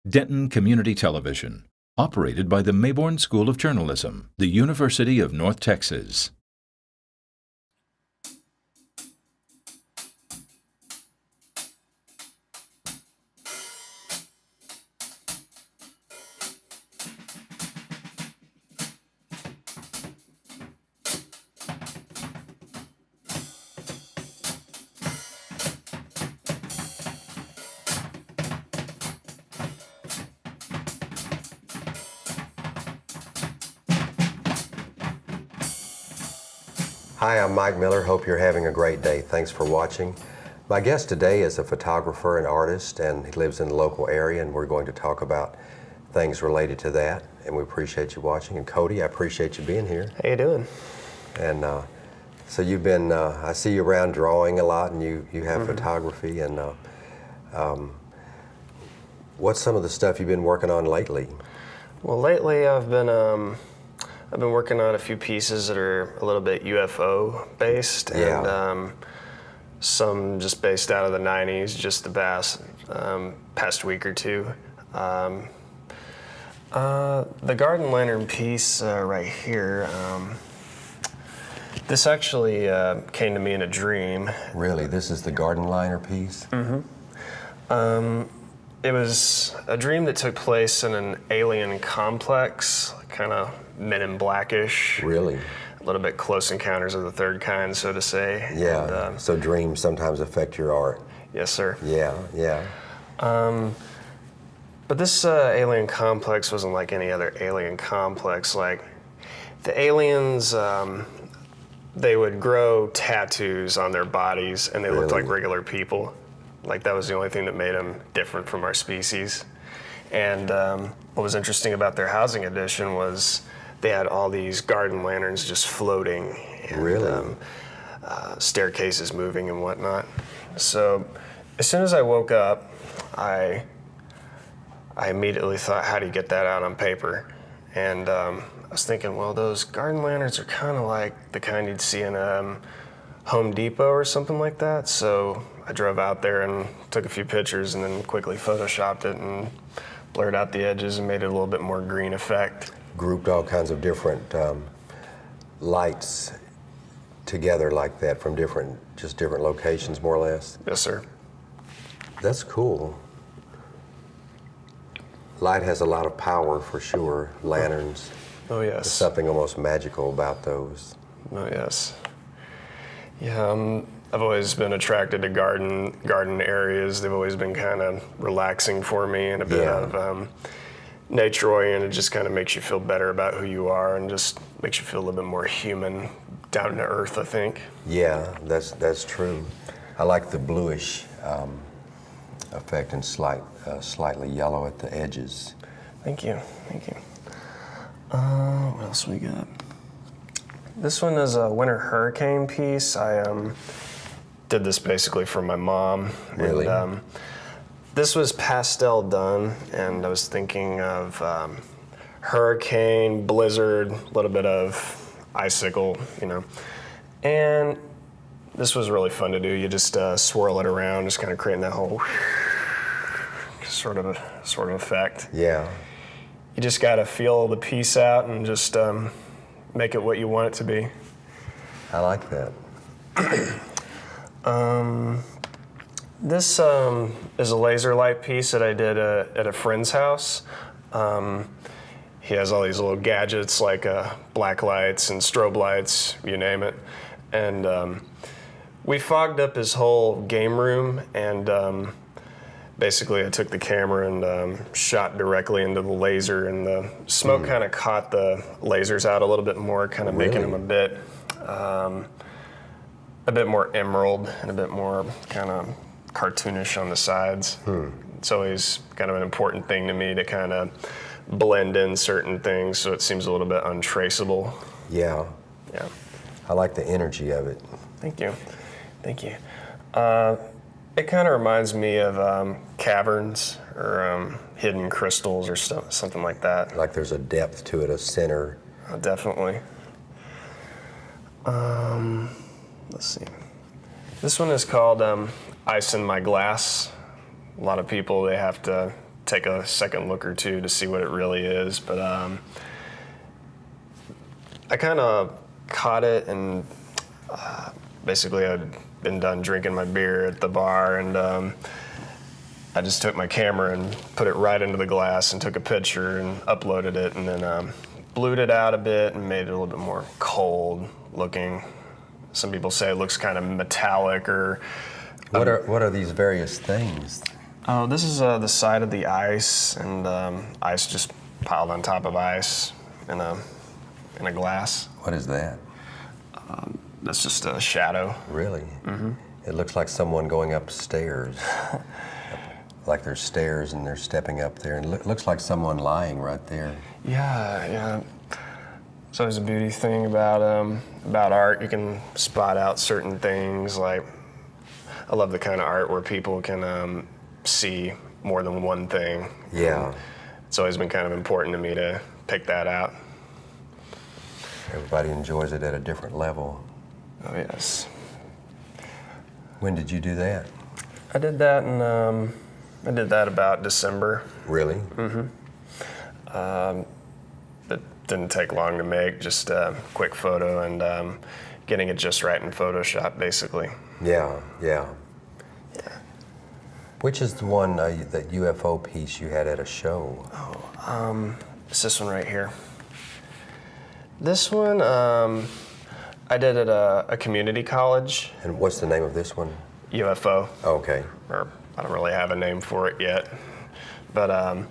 Denton Community Television, operated by the Mayborn School of Journalism, the University of North Texas. Hi, I'm Mike Miller. Hope you're having a great day. Thanks for watching. My guest today is a photographer and artist, and he lives in the local area, and we're going to talk about things related to that, and we appreciate you watching. And Cody, I appreciate you being here. How you doing? And so you've been, I see you around drawing a lot, and you have photography, and what's some of the stuff you've been working on lately? Well, lately I've been working on a few pieces that are a little bit UFO based, and some just based out of the 90s, just the past week or two. The garden lantern piece right here, this actually came to me in a dream. Really? This is the garden liner piece? It was a dream that took place in an alien complex, kind of Men in Blackish. Really? A little bit Close Encounters of the Third Kind, so to say. Yeah, And, so dreams sometimes affect your art. yes, sir. Yeah. But this alien complex wasn't like any other alien complex. Like, the aliens, they would grow tattoos on their bodies, and they looked like regular people. Like, that was the only thing that made them different from our species. And what was interesting about their housing addition was they had all these garden lanterns just floating, and staircases moving and whatnot. So as soon as I woke up, I immediately thought, how do you get that out on paper? And I was thinking, well, those garden lanterns are kind of like the kind you'd see in Home Depot or something like that. So I drove out there and took a few pictures and then quickly photoshopped it and blurred out the edges and made it a little bit more green effect. Grouped all kinds of different lights together like that from different locations, more or less? Yes, sir. That's cool. Light has a lot of power for sure, lanterns. Oh, yes. There's something almost magical about those. Oh, yes. Yeah, I've always been attracted to garden areas. They've always been kind of relaxing for me, and a bit of nature-oriented. Just kind of makes you feel better about who you are and just makes you feel a little bit more human, down to earth, I think. Yeah, that's true. I like the bluish effect and slightly yellow at the edges. Thank you. What else we got? This one is a winter hurricane piece. I did this basically for my mom. Really? And, this was pastel done, and I was thinking of hurricane, blizzard, a little bit of icicle, And this was really fun to do. You just swirl it around, just kind of creating that whole sort of effect. Yeah. You just got to feel the piece out and just make it what you want it to be. I like that. This is a laser light piece that I did at a friend's house. He has all these little gadgets like black lights and strobe lights, you name it. And we fogged up his whole game room, and basically I took the camera and shot directly into the laser, and the smoke kind of caught the lasers out a little bit more, kind of making them a bit more emerald and a bit more kind of cartoonish on the sides. It's always kind of an important thing to me to kind of blend in certain things so it seems a little bit untraceable. Yeah. Yeah. I like the energy of it. Thank you. It kind of reminds me of caverns or hidden crystals or something like that. Like there's a depth to it, a center. Definitely. Let's see. This one is called Ice in My Glass. A lot of people, they have to take a second look or two to see what it really is. But I kind of caught it, and basically I'd been done drinking my beer at the bar, and I just took my camera and put it right into the glass and took a picture and uploaded it, and then blued it out a bit and made it a little bit more cold looking. Some people say it looks kind of metallic or... What are these various things? Oh, this is the side of the ice, and ice just piled on top of ice in a glass. What is that? That's just a shadow. Really? Mm-hmm. It looks like someone going upstairs. Like there's stairs and they're stepping up there, and it looks like someone lying right there. Yeah. It's always a beauty thing about art. You can spot out certain things. Like, I love the kind of art where people can see more than one thing. Yeah. It's always been kind of important to me to pick that out. Everybody enjoys it at a different level. Oh, yes. When did you do that? I did that about December. Really? Mm-hmm. It didn't take long to make, just a quick photo and getting it just right in Photoshop, basically. Yeah. Which is the one, that UFO piece you had at a show? It's this one right here. This one, I did at a community college. And what's the name of this one? UFO. Okay. Or I don't really have a name for it yet. But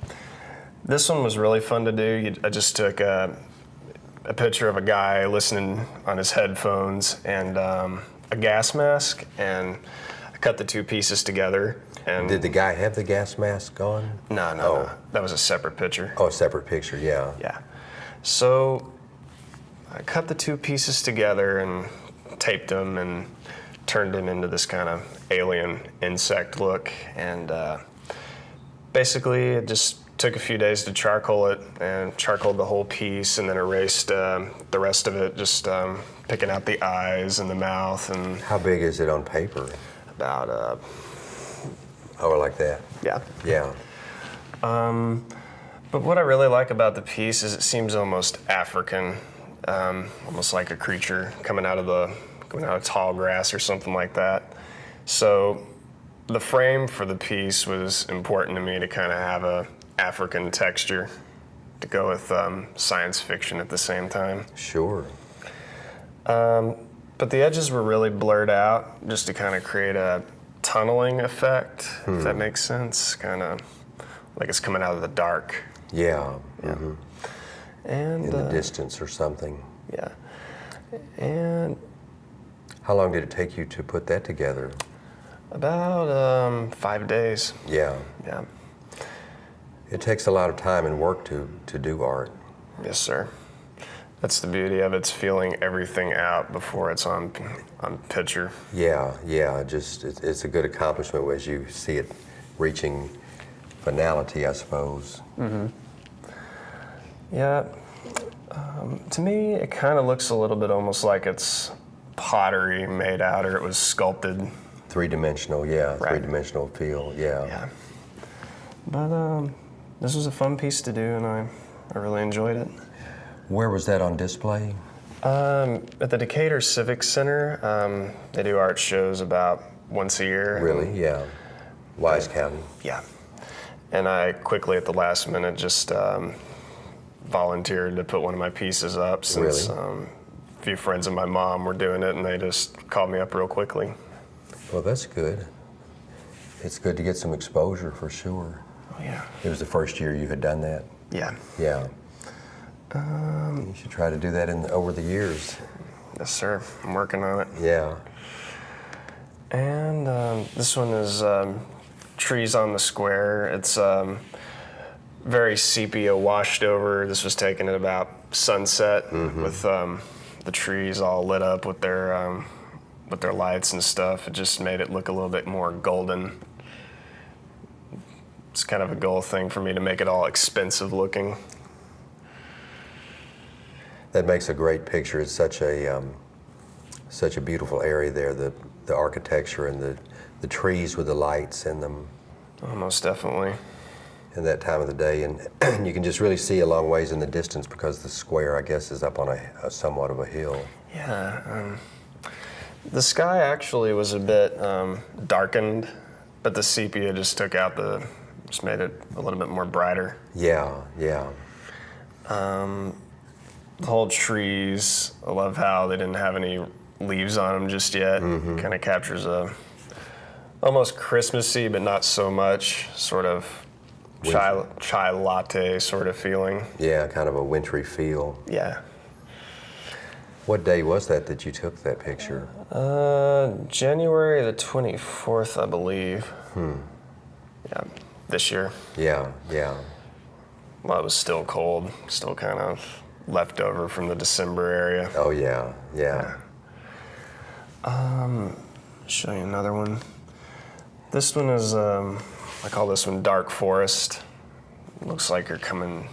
this one was really fun to do. I just took a picture of a guy listening on his headphones and a gas mask, and I cut the two pieces together. And Did the guy have the gas mask on? No. That was a separate picture. Oh, a separate picture, yeah. Yeah. So I cut the two pieces together and taped them and turned them into this kind of alien insect look. And basically it just took a few days to charcoal it, and charcoaled the whole piece and then erased the rest of it, just picking out the eyes and the mouth. And How big is it on paper? about, Like that? yeah. Yeah. But what I really like about the piece is it seems almost African, almost like a creature coming out of tall grass or something like that. So the frame for the piece was important to me to kind of have a African texture to go with science fiction at the same time. Sure. But the edges were really blurred out just to kind of create a tunneling effect, if that makes sense. Kind of like it's coming out of the dark. Yeah. Mm-hmm. And In the distance or something. Yeah. And How long did it take you to put that together? about 5 days. Yeah. Yeah. It takes a lot of time and work to do art. Yes, sir. That's the beauty of it. It's feeling everything out before it's on picture. Yeah. It's a good accomplishment as you see it reaching finality, I suppose. Mm-hmm. Yeah. To me, it kind of looks a little bit almost like it's pottery made out, or it was sculpted. Three-dimensional, yeah. Right. Three-dimensional feel, yeah. Yeah. But this was a fun piece to do, and I really enjoyed it. Where was that on display? At the Decatur Civic Center, they do art shows about once a year. Really? Yeah. Wise County. Yeah. And I quickly, at the last minute, just volunteered to put one of my pieces up since Really? A few friends of my mom were doing it, and they just called me up real quickly. Well, that's good. It's good to get some exposure for sure. Oh, yeah. It was the first year you had done that? Yeah. Yeah. You should try to do that over the years. Yes, sir. I'm working on it. Yeah. And this one is Trees on the Square. It's very sepia, washed over. This was taken at about sunset with the trees all lit up with their lights and stuff. It just made it look a little bit more golden. It's kind of a goal thing for me to make it all expensive looking. That makes a great picture. It's such a beautiful area there. The architecture and the trees with the lights in them. Oh, most definitely. in that time of the day, and you can just really see a long ways in the distance because the square, I guess, is up on a somewhat of a hill. Yeah. The sky actually was a bit darkened, but the sepia just just made it a little bit more brighter. Yeah, yeah. The whole trees, I love how they didn't have any leaves on them just yet. Kind of captures a almost Christmassy, but not so much, sort of chai latte sort of feeling. Yeah, kind of a wintry feel. Yeah. What day was that you took that picture? January the 24th, I believe. Yeah, this year. Yeah, yeah. Well, it was still cold, still kind of left over from the December area. Oh, yeah, yeah. Show you another one. This one is, I call this one Dark Forest. Looks like you're coming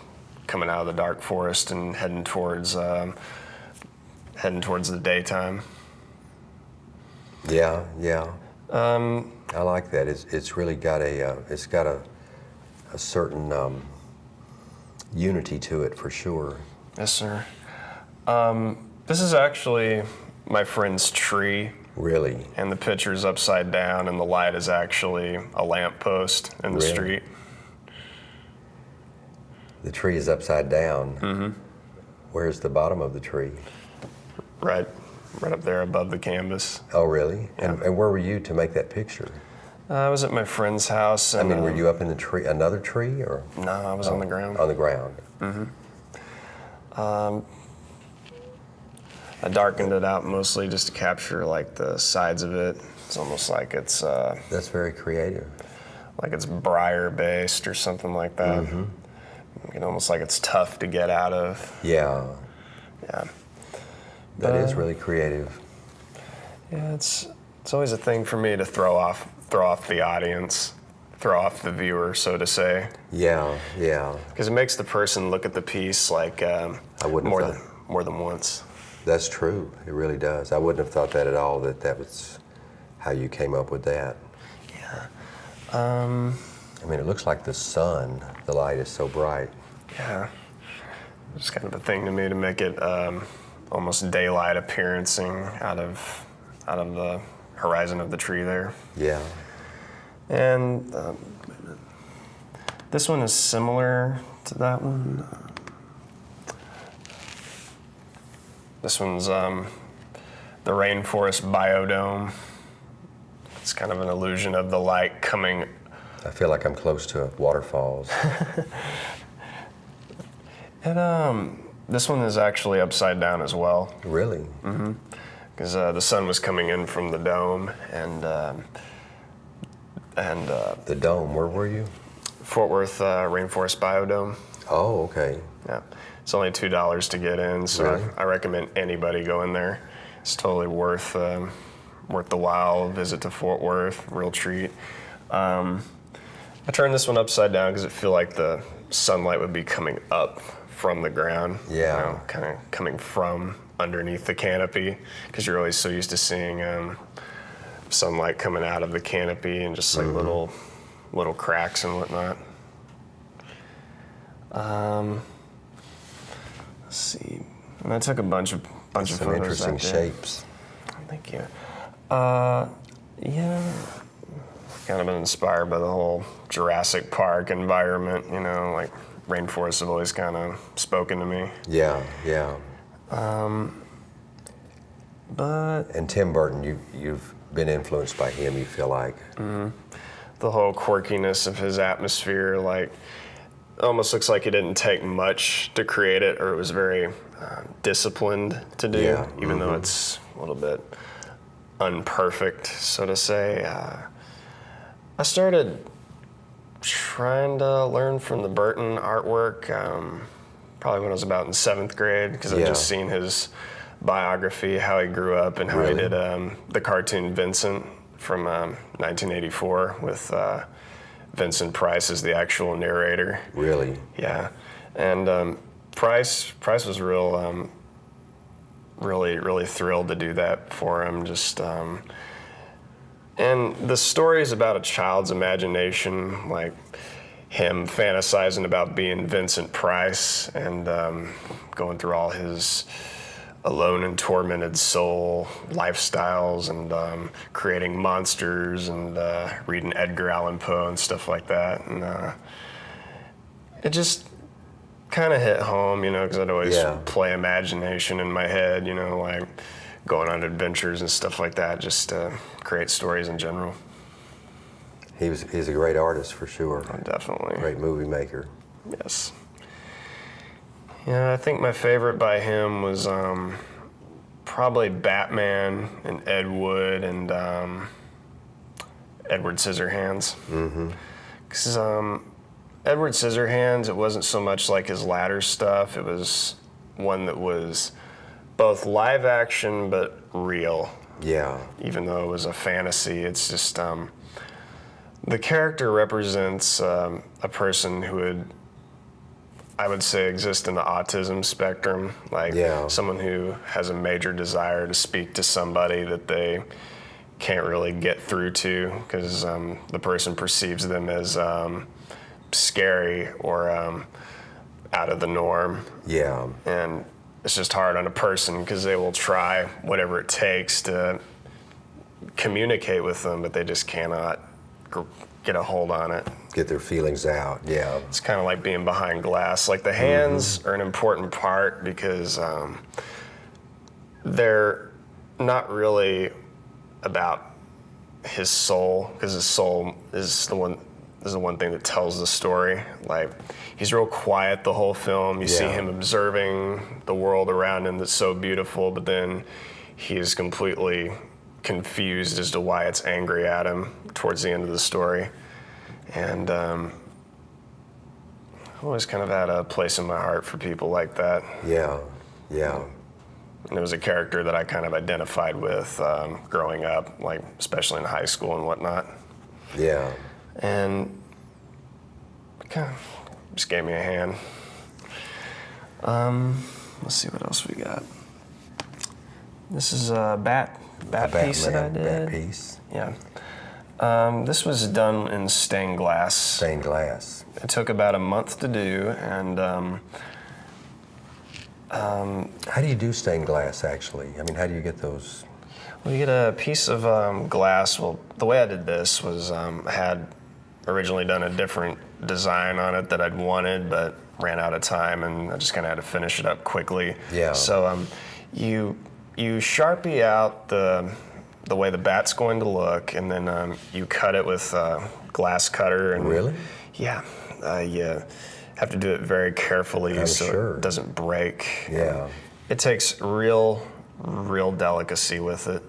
out of the dark forest and heading towards the daytime. Yeah, yeah. I like that. It's really got a certain unity to it for sure. Yes, sir. This is actually my friend's tree. Really? And the picture's upside down, and the light is actually a lamppost in the street. The tree is upside down. Mm-hmm. Where's the bottom of the tree? Right up there above the canvas. Oh, really? Yeah. And where were you to make that picture? I was at my friend's house. And, were you up in the tree, another tree, or? No, I was on the ground. On the ground. Mm-hmm. I darkened it out mostly just to capture like the sides of it. It's almost like it's That's very creative. like it's briar based or something like that. Mm-hmm. Almost like it's tough to get out of. Yeah. Yeah. That is really creative. Yeah, it's always a thing for me to throw off the audience, throw off the viewer, so to say. Yeah, yeah. Because it makes the person look at the piece like more than once. That's true. It really does. I wouldn't have thought that at all, that was how you came up with that. Yeah. I mean, it looks like the sun. The light is so bright. Yeah. It's kind of a thing to me to make it almost daylight appearancing out of the horizon of the tree there. Yeah. And this one is similar to that one. This one's the rainforest biodome. It's kind of an illusion of the light coming. I feel like I'm close to waterfalls. And this one is actually upside down as well. Really? Mm-hmm. Because the sun was coming in from the dome, and the dome. Where were you? Fort Worth Rainforest Biodome. Oh, okay. Yeah, it's only $2 to get in, so Really? I recommend anybody go in there. It's totally worth the while visit to Fort Worth. Real treat. I turned this one upside down because it feel like the sunlight would be coming up from the ground. Yeah. Kind of coming from underneath the canopy, because you're always so used to seeing sunlight coming out of the canopy and just like little cracks and whatnot. Let's see. And I took a bunch of Some photos interesting that day. shapes. Thank you. Yeah. Kind of been inspired by the whole Jurassic Park environment, like rainforests have always kind of spoken to me. Yeah, yeah. But And Tim Burton, you've been influenced by him, you feel like. the whole quirkiness of his atmosphere, like, almost looks like it didn't take much to create it, or it was very disciplined to do, Yeah, even though it's a little bit unperfect, so to say. I started trying to learn from the Burton artwork probably when I was about in 7th grade, because I'd just seen his biography, how he grew up, and how he did the cartoon Vincent from 1984 with Vincent Price as the actual narrator. Really? Yeah, and Price was really thrilled to do that for him. Just and the story is about a child's imagination. Like, him fantasizing about being Vincent Price and going through all his alone and tormented soul lifestyles and creating monsters and reading Edgar Allan Poe and stuff like that. And it just kind of hit home, because I'd always play imagination in my head, like going on adventures and stuff like that, just to create stories in general. He's a great artist for sure. Oh, definitely. Great movie maker. Yes. Yeah, I think my favorite by him was probably Batman and Ed Wood and Edward Scissorhands. Mm-hmm. Because Edward Scissorhands, it wasn't so much like his latter stuff. It was one that was both live action but real. Yeah. Even though it was a fantasy, it's just the character represents a person who would, I would say, exist in the autism spectrum, like someone who has a major desire to speak to somebody that they can't really get through to because the person perceives them as scary or out of the norm. Yeah. And it's just hard on a person because they will try whatever it takes to communicate with them, but they just cannot get a hold on it. Get their feelings out, yeah. It's kind of like being behind glass. Like the hands are an important part because they're not really about his soul, because his soul is the one thing that tells the story. Like he's real quiet the whole film. You see him observing the world around him that's so beautiful, but then he is completely confused as to why it's angry at him towards the end of the story. And I've always kind of had a place in my heart for people like that. Yeah, yeah. And it was a character that I kind of identified with growing up, like especially in high school and whatnot. Yeah. And it kind of just gave me a hand. Let's see what else we got. This is a bat piece that I did. Bat piece. Yeah. This was done in stained glass. Stained glass. It took about a month to do, and how do you do stained glass, actually? I mean, how do you get those? Well, you get a piece of glass. Well, the way I did this was I had originally done a different design on it that I'd wanted, but ran out of time, and I just kind of had to finish it up quickly. Yeah. So you Sharpie out the way the bat's going to look, and then you cut it with a glass cutter. And really? Yeah. You have to do it very carefully it doesn't break. Yeah. It takes real delicacy with it,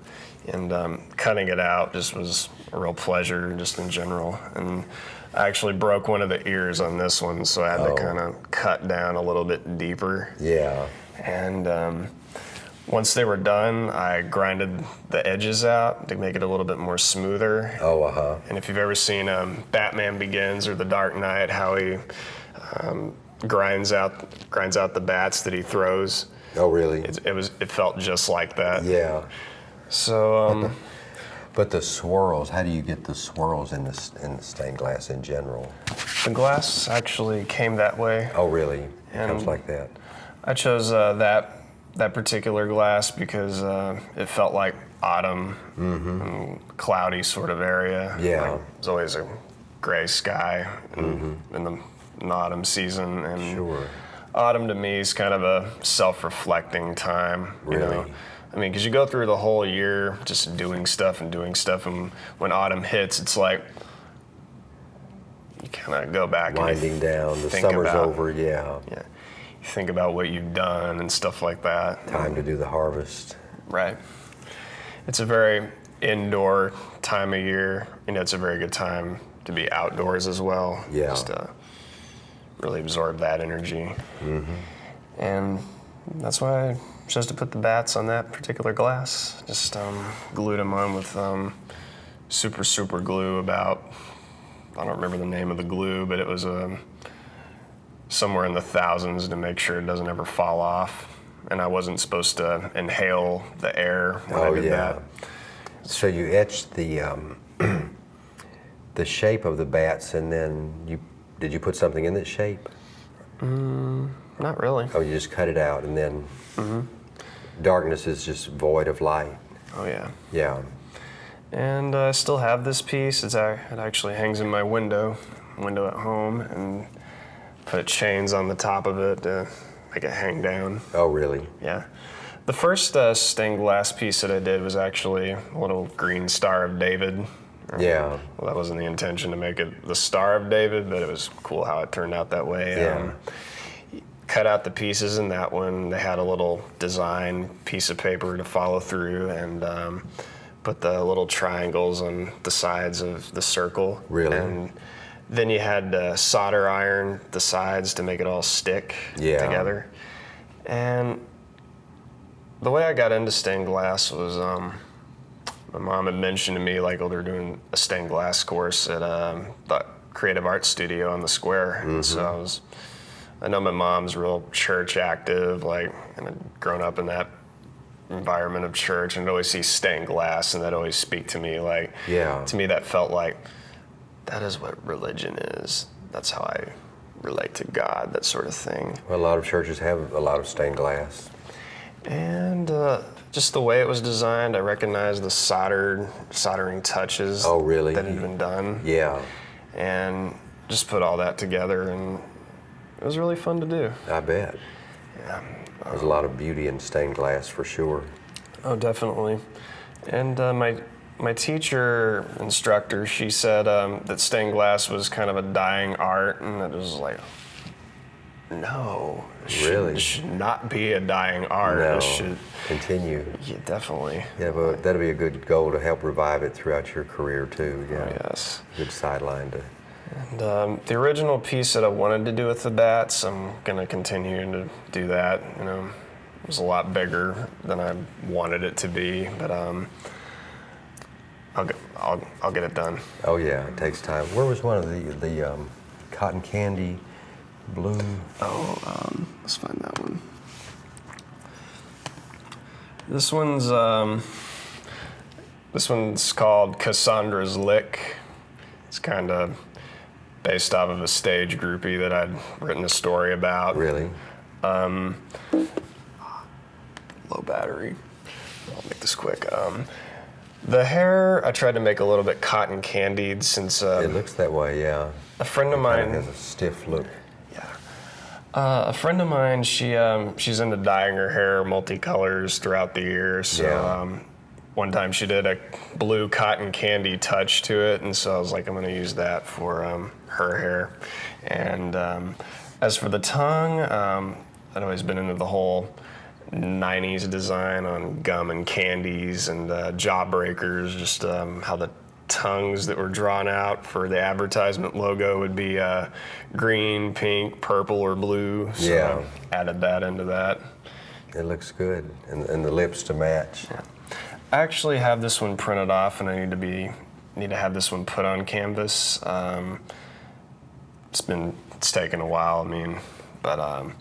and cutting it out just was a real pleasure just in general. And I actually broke one of the ears on this one, so I had to kind of cut down a little bit deeper. Yeah. And once they were done, I grinded the edges out to make it a little bit more smoother. Oh, uh-huh. And if you've ever seen Batman Begins or The Dark Knight, how he grinds out the bats that he throws. Oh, really? It felt just like that. Yeah. So. But the swirls, how do you get the swirls in the stained glass in general? The glass actually came that way. Oh, really? It And comes like that. I chose that particular glass because it felt like autumn, and cloudy sort of area. Yeah. Like, there's always a gray sky in the autumn season, and Sure. autumn to me is kind of a self-reflecting time. Really? I mean, because you go through the whole year just doing stuff, and when autumn hits, it's like you kind of go back Winding and down, the summer's over, yeah. Yeah, you think about what you've done and stuff like that. Time to do the harvest. Right. It's a very indoor time of year. It's a very good time to be outdoors as well. Yeah. Just to really absorb that energy. And that's why I chose to put the bats on that particular glass. Just glued them on with super glue about, I don't remember the name of the glue, but it was somewhere in the thousands to make sure it doesn't ever fall off. And I wasn't supposed to inhale the air when I did that. So you etched the shape of the bats, and then you did you put something in that shape? Not really. Oh, you just cut it out, and then darkness is just void of light. Oh yeah. Yeah. And I still have this piece. It actually hangs in my window at home, and put chains on the top of it to make it hang down. Oh, really? Yeah. The first stained glass piece that I did was actually a little green Star of David. Yeah. Well, that wasn't the intention to make it the Star of David, but it was cool how it turned out that way. Yeah. Cut out the pieces in that one. They had a little design piece of paper to follow through, and put the little triangles on the sides of the circle. Really? And then you had to solder iron the sides to make it all stick together. And the way I got into stained glass was my mom had mentioned to me, like, oh, they're doing a stained glass course at the Creative Arts Studio on the square. So I know my mom's real church active, like, and I'd grown up in that environment of church, and I'd always see stained glass, and that'd always speak to me. Like, to me, that felt like that is what religion is. That's how I relate to God, that sort of thing. Well, a lot of churches have a lot of stained glass. And just the way it was designed, I recognized the soldering touches that had been done. Yeah. And just put all that together, and it was really fun to do. I bet. Yeah. There's a lot of beauty in stained glass for sure. Oh, definitely. And my teacher, instructor, she said that stained glass was kind of a dying art, and it was like, no. It should not be a dying art. No, it should continue. Yeah, definitely. Yeah, but that'd be a good goal to help revive it throughout your career too. Yeah. Oh, yes. Good sideline to. And the original piece that I wanted to do with the bats, I'm gonna continue to do that. You know, it was a lot bigger than I wanted it to be, but I'll get it done. Oh yeah, it takes time. Where was one of the cotton candy blue? Oh, let's find that one. This one's called Cassandra's Lick. It's kind of based off of a stage groupie that I'd written a story about. Really? Low battery. I'll make this quick. The hair I tried to make a little bit cotton candied, since it looks that way, yeah. A friend of mine has a stiff look. Yeah. A friend of mine, she's into dyeing her hair multicolors throughout the year. So one time she did a blue cotton candy touch to it, and so I was like, I'm going to use that for her hair. And as for the tongue, I'd always been into the whole 90s design on gum and candies and jawbreakers, just how the tongues that were drawn out for the advertisement logo would be green, pink, purple, or blue. So I added that into that. It looks good, and the lips to match. Yeah. I actually have this one printed off, and I need to have this one put on canvas. It's taken a while, but I'm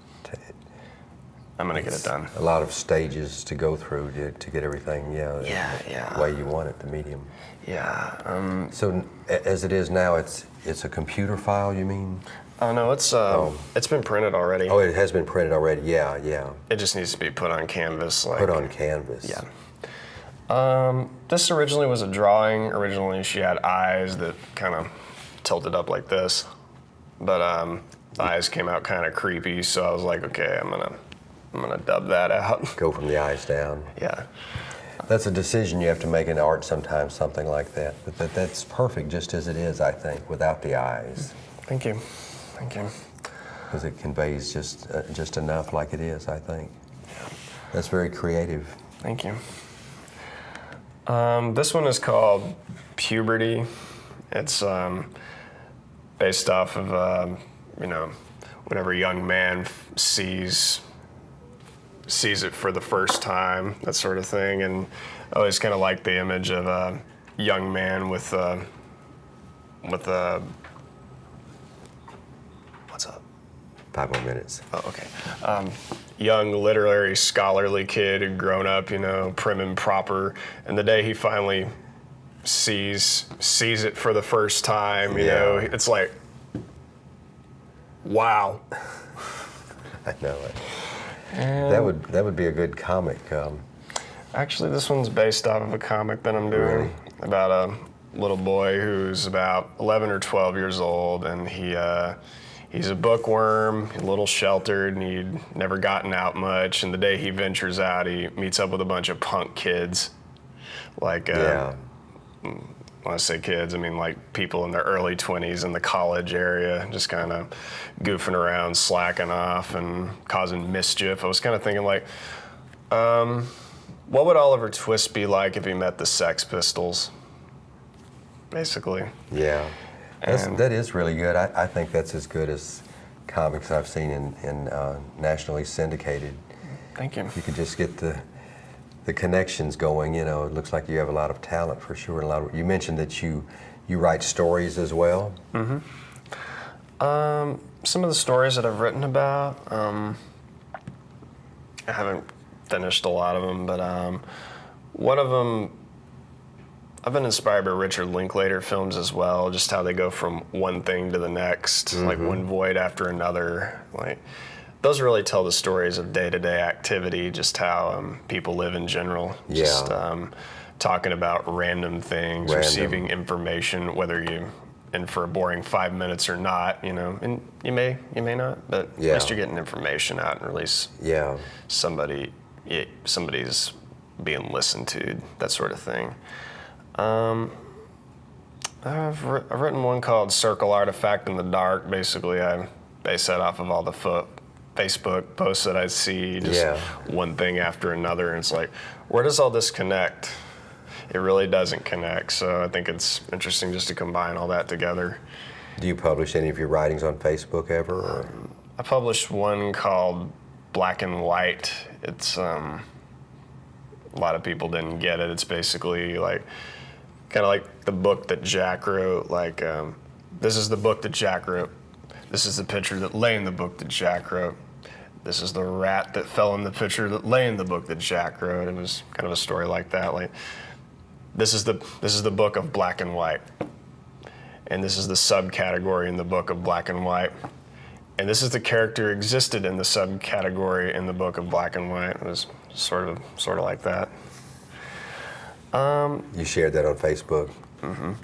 gonna get it done. A lot of stages to go through to get everything, the way you want it, the medium. Yeah. So as it is now, it's a computer file, you mean? Oh no, it's been printed already. Oh, it has been printed already. Yeah. It just needs to be put on canvas. Put on canvas. Yeah. This originally was a drawing. Originally, she had eyes that kind of tilted up like this, but the eyes came out kind of creepy. So I was like, okay, I'm gonna dub that out. Go from the eyes down. Yeah. That's a decision you have to make in art sometimes, something like that. But that's perfect just as it is, I think, without the eyes. Thank you. Because it conveys just enough like it is, I think. Yeah. That's very creative. Thank you. This one is called Puberty. It's based off of, whenever a young man sees it for the first time, that sort of thing. And I always kind of like the image of a young man with what's up? 5 more minutes. Oh, okay. Young, literary, scholarly kid who'd grown up, prim and proper. And the day he finally sees it for the first time, it's like, Wow. I know it. And That would be a good comic. actually, this one's based off of a comic that I'm doing Really? about a little boy who's about 11 or 12 years old, and he's a bookworm, a little sheltered, and he'd never gotten out much. And the day he ventures out, he meets up with a bunch of punk kids. Like, Yeah. when I say kids, I mean like people in their early 20s in the college area, just kind of goofing around, slacking off, and causing mischief. I was kind of thinking like, what would Oliver Twist be like if he met the Sex Pistols? Basically. Yeah. And- That is really good. I think that's as good as comics I've seen in nationally syndicated. Thank you. You can just get the connections going. You know, it looks like you have a lot of talent for sure. And you mentioned that you write stories as well. Some of the stories that I've written about, I haven't finished a lot of them, but one of them, I've been inspired by Richard Linklater films as well, just how they go from one thing to the next, like one void after another. Like, those really tell the stories of day-to-day activity, just how people live in general. Yeah. Just talking about random things, receiving information, whether you in for a boring 5 minutes or not, you know, and you may not, but Yeah. at least you're getting information out, and at least Yeah. somebody's being listened to, that sort of thing. I've written one called Circle Artifact in the Dark. Basically, I base that off of all the Facebook posts that I see, just Yeah. one thing after another, and it's like, where does all this connect? It really doesn't connect, so I think it's interesting just to combine all that together. Do you publish any of your writings on Facebook ever? Or? I published one called Black and White. It's a lot of people didn't get it. It's basically like kind of like the book that Jack wrote. Like, this is the book that Jack wrote. This is the picture that lay in the book that Jack wrote. This is the rat that fell in the picture that lay in the book that Jack wrote. It was kind of a story like that. Like, this is the book of Black and White, and this is the subcategory in the book of Black and White, and this is the character existed in the subcategory in the book of Black and White. It was sort of like that. You shared that on Facebook. And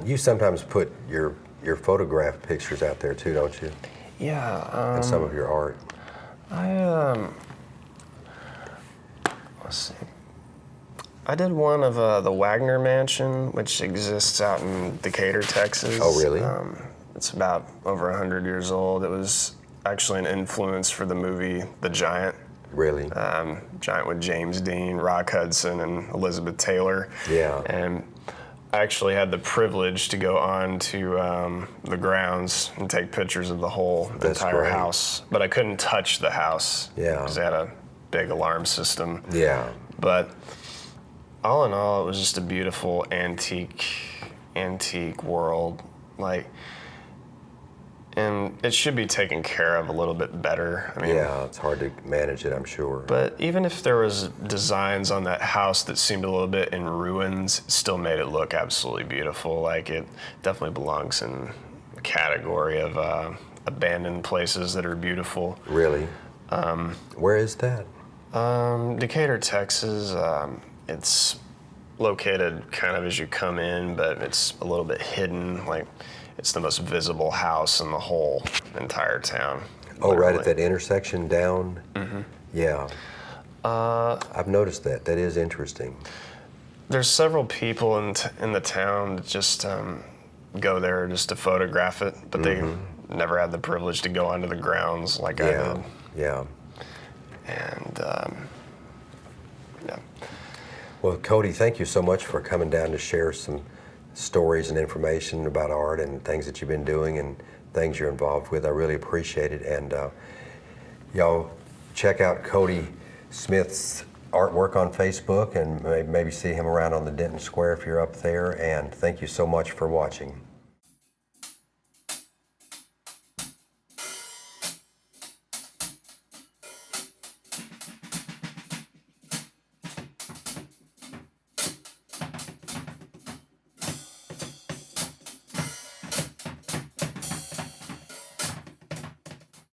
you sometimes put your photograph pictures out there too, don't you? Yeah. And some of your art. Let's see. I did one of the Wagner Mansion, which exists out in Decatur, Texas. Oh, really? It's about over 100 years old. It was actually an influence for the movie The Giant. Really? Giant with James Dean, Rock Hudson, and Elizabeth Taylor. Yeah. And I actually had the privilege to go on to the grounds and take pictures of the whole That's entire great. house. But I couldn't touch the house. Yeah. Because they had a big alarm system. Yeah. But all in all, it was just a beautiful antique world. Like, and it should be taken care of a little bit better. I mean, Yeah, it's hard to manage it, I'm sure. but even if there was designs on that house that seemed a little bit in ruins, it still made it look absolutely beautiful. Like, it definitely belongs in the category of abandoned places that are beautiful. Really? Where is that? Decatur, Texas. It's located kind of as you come in, but it's a little bit hidden. Like, it's the most visible house in the whole entire town. Oh, right at literally. that intersection down? Yeah. I've noticed that. That is interesting. There's several people in the town that just go there just to photograph it, but they never had the privilege to go onto the grounds like I Yeah. did. Yeah. And yeah. Well, Cody, thank you so much for coming down to share some stories and information about art and things that you've been doing and things you're involved with. I really appreciate it. And y'all check out Cody Smith's artwork on Facebook and maybe see him around on the Denton Square if you're up there. And thank you so much for watching.